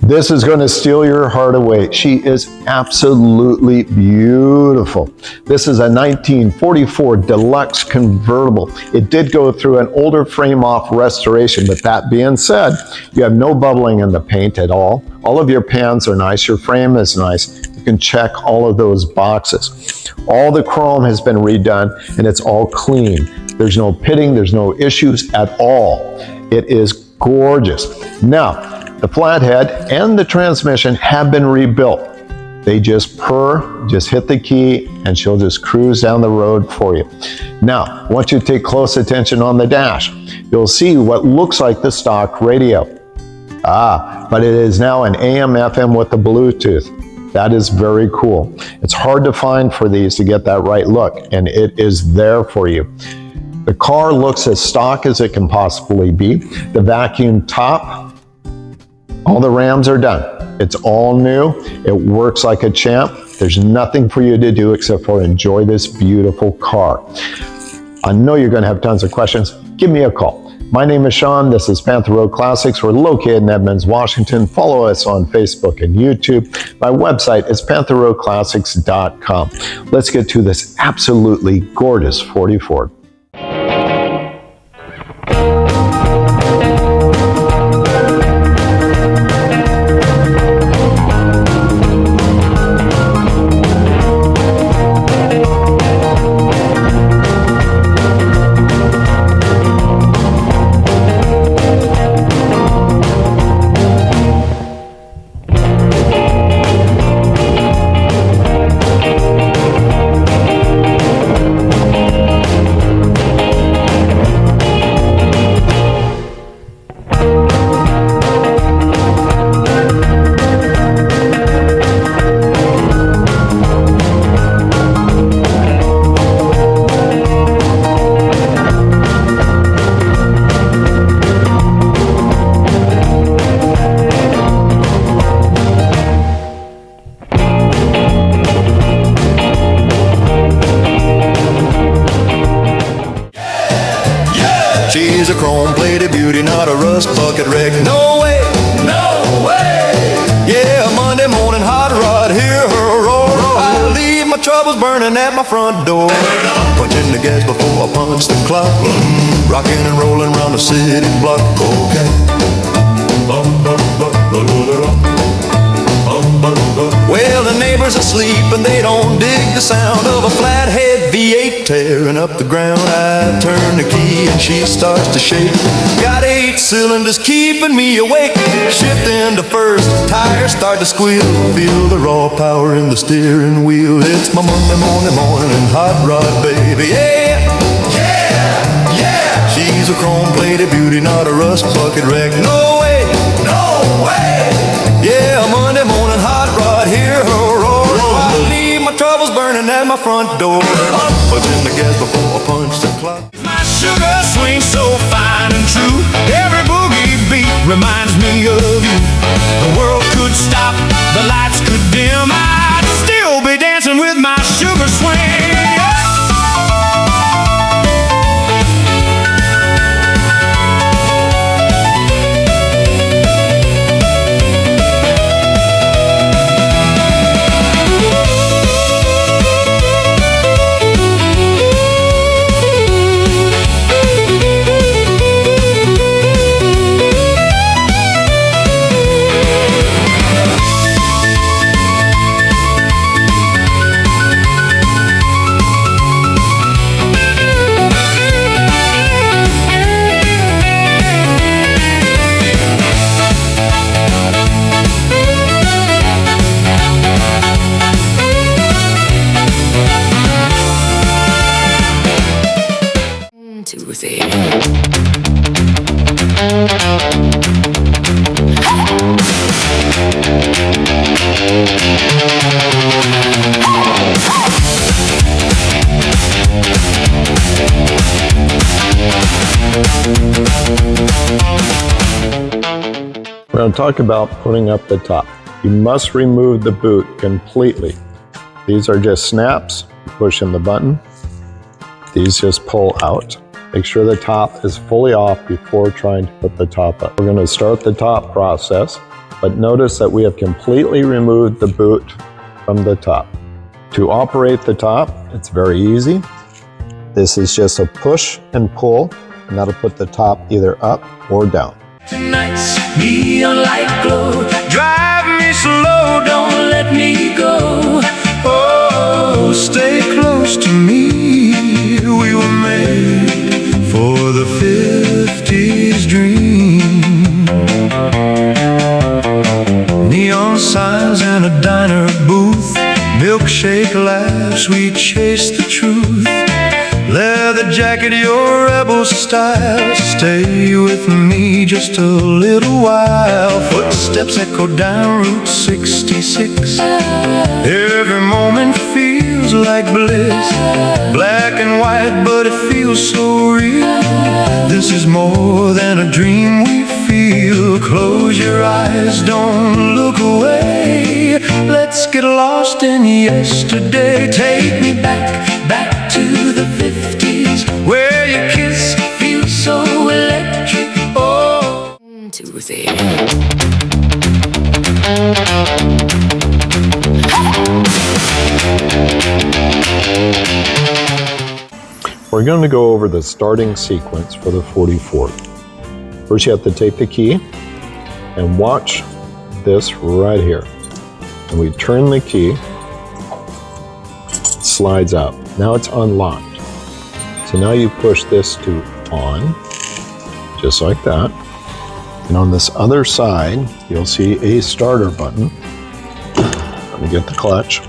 This is going to steal your heart away. She is absolutely beautiful. This is a 1944 Deluxe convertible. It did go through an older frame-off restoration, but that being said, you have no bubbling in the paint at all. All of your pans are nice. Your frame is nice. You can check all of those boxes. All the chrome has been redone, and it's all clean. There's no pitting. There's no issues at all. It is gorgeous. Now, the flathead and the transmission have been rebuilt. They just purr, just hit the key, and she'll just cruise down the road for you. Now, I want you to take close attention on the dash. You'll see what looks like the stock radio. But it is now an AM/FM with the Bluetooth. That is very cool. It's hard to find for these to get that right look, and it is there for you. The car looks as stock as it can possibly be. The vacuum top, all the rams are done. It's all new. It works like a champ. There's nothing for you to do except for enjoy this beautiful car. I know you're going to have tons of questions. Give me a call. My name is Sean. This is Panther Road Classics. We're located in Edmonds, Washington. Follow us on Facebook and YouTube. My website is pantherroadclassics.com. Let's get to this absolutely gorgeous 40 Ford. She's a chrome-plated beauty, not a rust bucket wreck. No way, no way. Yeah, Monday morning hot rod, hear her roar. I leave my troubles burning at my front door. Punching the gas before I punch the clock. Rocking and rolling around the city block. Okay. Well, the neighbors are asleep and they don't dig the sound of a flathead V8 tearing up the ground. I turn the key and she starts to shake. Got 8 cylinders keeping me awake. Shifting to first, tires start to squeal. Feel the raw power in the steering wheel. It's my Monday morning hot rod baby. Yeah, yeah, yeah. She's a chrome-plated beauty, not a rust bucket wreck. No way, no way. Yeah, Monday morning hot rod, hear her roar. I leave my troubles burning at my front door. Punching the gas before I punch the clock. My sugar swing so fine and true. Every boogie beat reminds me of you. The world could stop, the lights could dim. I'd still be dancing with my sugar swing. We're going to talk about putting up the top. You must remove the boot completely. These are just snaps. Push in the button. These just pull out. Make sure the top is fully off before trying to put the top up. We're going to start the top process. But notice that we have completely removed the boot from the top. To operate the top, it's very easy. This is just a push and pull, and that'll put the top either up or down. Tonight's neon light glow, drive me slow, don't let me go. Oh, stay close to me, we were made for the 50s dream. Neon signs and a diner booth, milkshake laughs, we chase the truth. Leather jacket, your rebel style, stay with me just a little while. Footsteps echo down Route 66, every moment feels like bliss. Black and white, but it feels so real. This is more than a dream we feel. Close your eyes, don't look away. Let's get lost in yesterday. Take me back, back to the 50s, where your kiss feels so electric. Oh, 1, 2, 3. We're going to go over the starting sequence for the 44. First, you have to take the key and watch this right here. And we turn the key, it slides out. Now it's unlocked. So now you push this to on, just like that. And on this other side, you'll see a starter button. Let me get the clutch.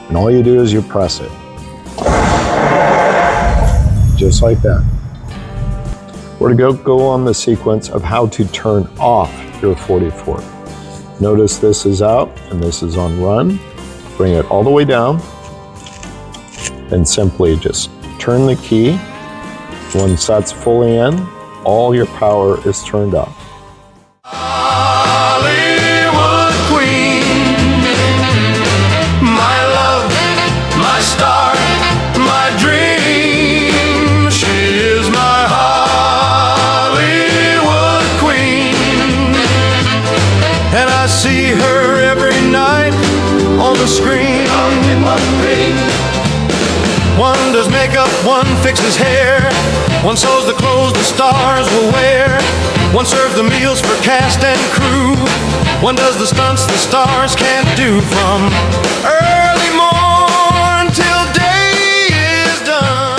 And all you do is you press it. Just like that. We're going to go on the sequence of how to turn off your 44. Notice this is out and this is on run. Bring it all the way down. Then simply just turn the key. Once that's fully in, all your power is turned off. Hollywood queen, my love, my star, my dream. She is my Hollywood queen, and I see her every night on the screen. One does makeup, one fixes hair, one sews the clothes the stars will wear, one serves the meals for cast and crew, one does the stunts the stars can't do. From early morn till day is done.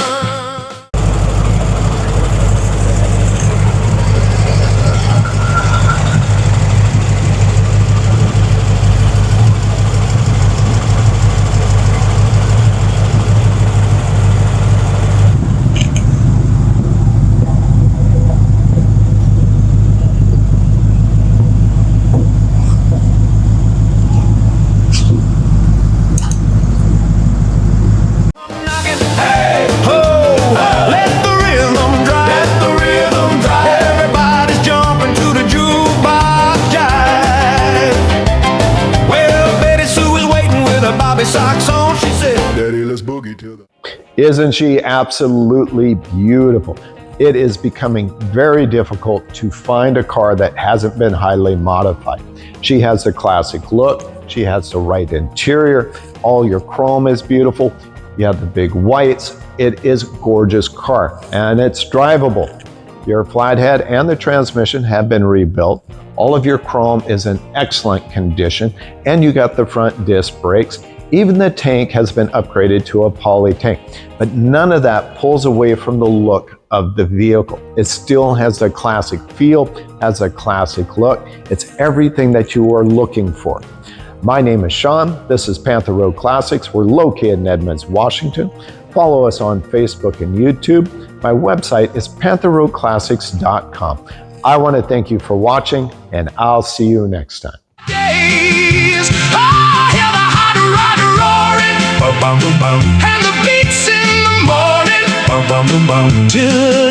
Socks on, she said, Daddy, let's boogie to the... Isn't she absolutely beautiful? It is becoming very difficult to find a car that hasn't been highly modified. She has the classic look, she has the right interior, all your chrome is beautiful, you have the big whites. It is a gorgeous car and it's drivable. Your flathead and the transmission have been rebuilt. All of your chrome is in excellent condition and you got the front disc brakes. Even the tank has been upgraded to a poly tank, but none of that pulls away from the look of the vehicle. It still has the classic feel, has a classic look. It's everything that you are looking for. My name is Sean. This is Panther Road Classics. We're located in Edmonds, Washington. Follow us on Facebook and YouTube. My website is pantherroadclassics.com. I want to thank you for watching, and I'll see you next time. Days, I hear the hot rod roaring, and the beats in the morning, till